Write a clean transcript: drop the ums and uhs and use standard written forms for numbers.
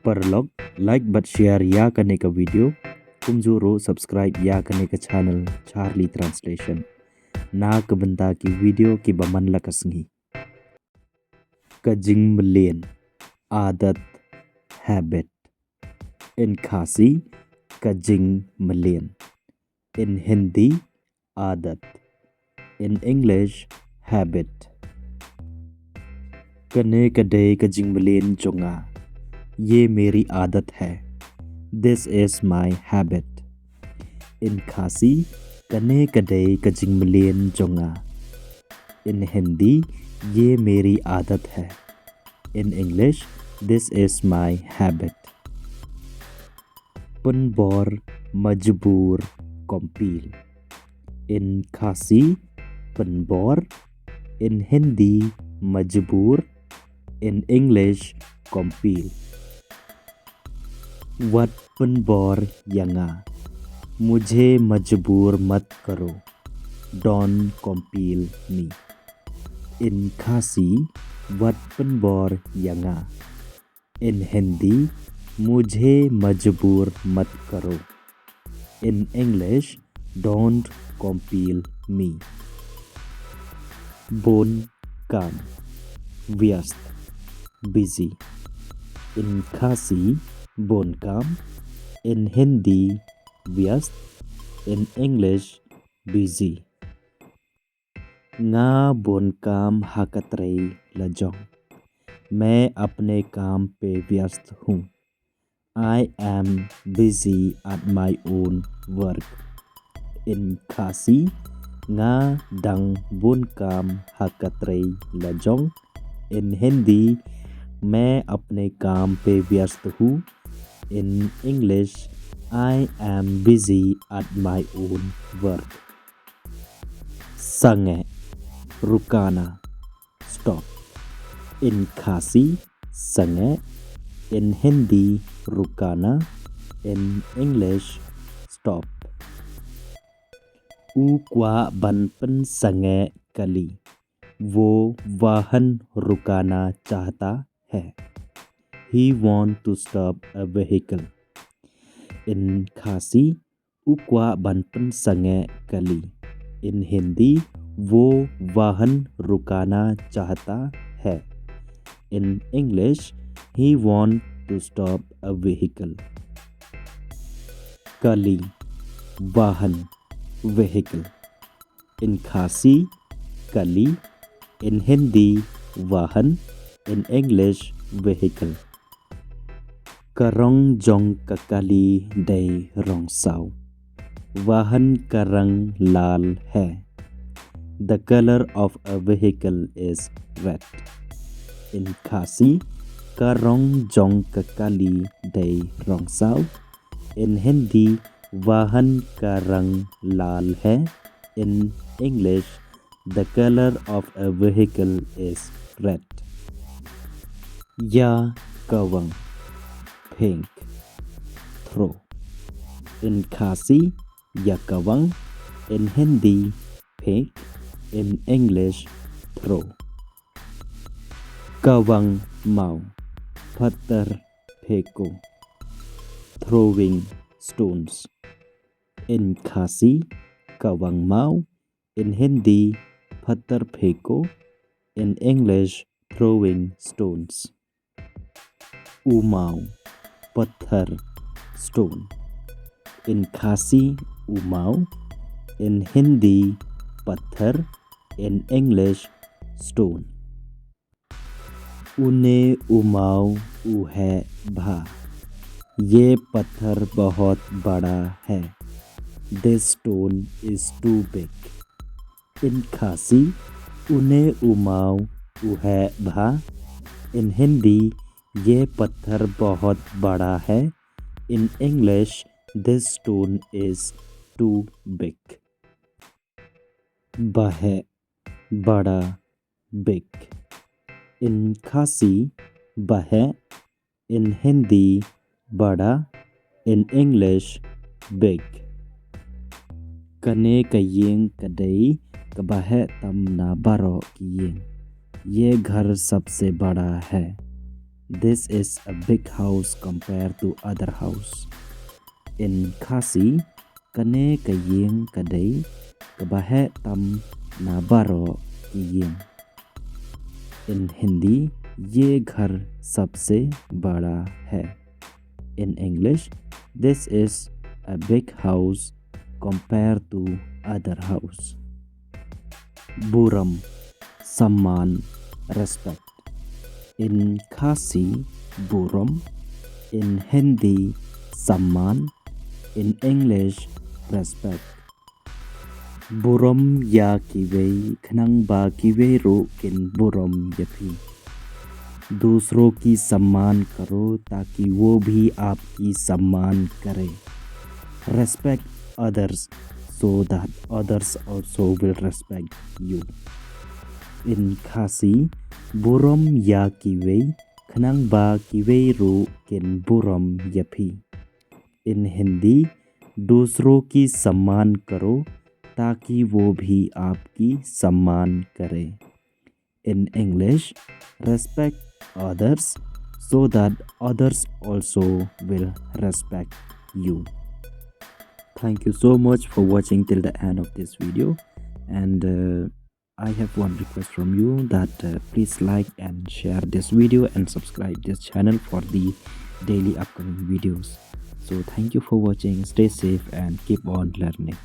पर लोग like but share या करने का वीडियो कुमजोरो सब्सक्राइब या करने का चैनल चार्ली ट्रांसलेशन ना कबंता की वीडियो की बमन लकसंगी कजिंग मलेन आदत हैबिट इन खासी कजिंग मलेन इन हिंदी आदत इन इंग्लिश हैबिट कने कदे कजिंग मलेन जोंगा ये मेरी आदत है this is my habit in खासी कने कदे कजिंग मलेन जोंगा इन हिंदी ये मेरी आदत है in English this is my habit पुनबोर मजबूर कॉम्पील इन खासी पुनबोर इन हिंदी मजबूर इन इंग्लिश कॉम्पील वट पुनबोर यंगा मुझे मजबूर मत करो डॉन कॉम्पील मी इन खासी वट पुनबोर यंगा इन हिंदी मुझे मजबूर मत करो in English don't compel me बोन काम व्यस्त बिजी इन खासी बोन काम इन हिंदी व्यस्त in English busy nga bone काम हाकतरई लजों मैं अपने काम पे व्यस्त हूँ I am busy at my own work in Khasi nga dang bun काम हाकतरई लजों in हिंदी मैं अपने काम पे व्यस्त हूँ in English I am busy at my own work संगे रुकाना स्टॉप इन खासी संगे इन हिंदी रुकाना इन इंग्लिश स्टॉप उक्वा बनपन संगे कली वो वाहन रुकाना चाहता है He want to stop a vehicle इन खासी उक्वा बनपन संगे कली इन हिंदी वो वाहन रुकाना चाहता है in English he want to stop a vehicle कली वाहन vehicle इन खासी कली इन हिंदी वाहन इन इंग्लिश vehicle करंग जोंग ककली दे रोंगसाव वाहन का रंग लाल है The color of a vehicle is red in Khasi का रंग जोंग ककली दे रोंगसाव इन हिंदी वाहन का रंग लाल है in English the color of a vehicle is red या कवंग pink throw in Khasi या कवंग in हिंदी फेंक in English throw कवंग माओ पत्थर फेंको throwing stones in Khasi कवंग Mao in Hindi पत्थर फेंको in English throwing stones उमाओ पत्थर stone in Khasi उमाओ in Hindi पत्थर in English stone उने उमाओ उहे भा ये पत्थर बहुत बड़ा है This stone is too big in Khasi उने उमाओ उहे भा in हिंदी ये पत्थर बहुत बड़ा है in English this stone is too big बहे बड़ा big in Khasi बहे in हिंदी बड़ा in English big कने कयेंग कदई कबहे तमना बारो कियेंग ये घर सबसे बड़ा है This is a big house compared to other house. In Khasi, kane kayeng kadai kabahe tam na baro kiyeng. In Hindi, ये घर सबसे बड़ा है. In English, this is a big house compared to other house. Buram, सम्मान, respect. In Khasi, buram. In Hindi, सम्मान. In English, respect. Buram ya kiwei khnang ba kiwei ro kin buram yapi. दूसरों की सम्मान करो ताकि वो भी आपकी सम्मान करे. Respect others so that others also will respect you. In Khasi, buram ya kiwei khnang ba kiwei ro kin buram yapi. In Hindi, दूसरों की सम्मान करो ताकि वो भी आपकी सम्मान करे. In English, respect others so that others also will respect you. Thank you so much for watching till the end of this video, and I have one request from you that please like and share this video and subscribe this channel for the daily upcoming videos. So thank you for watching. Stay safe and keep on learning.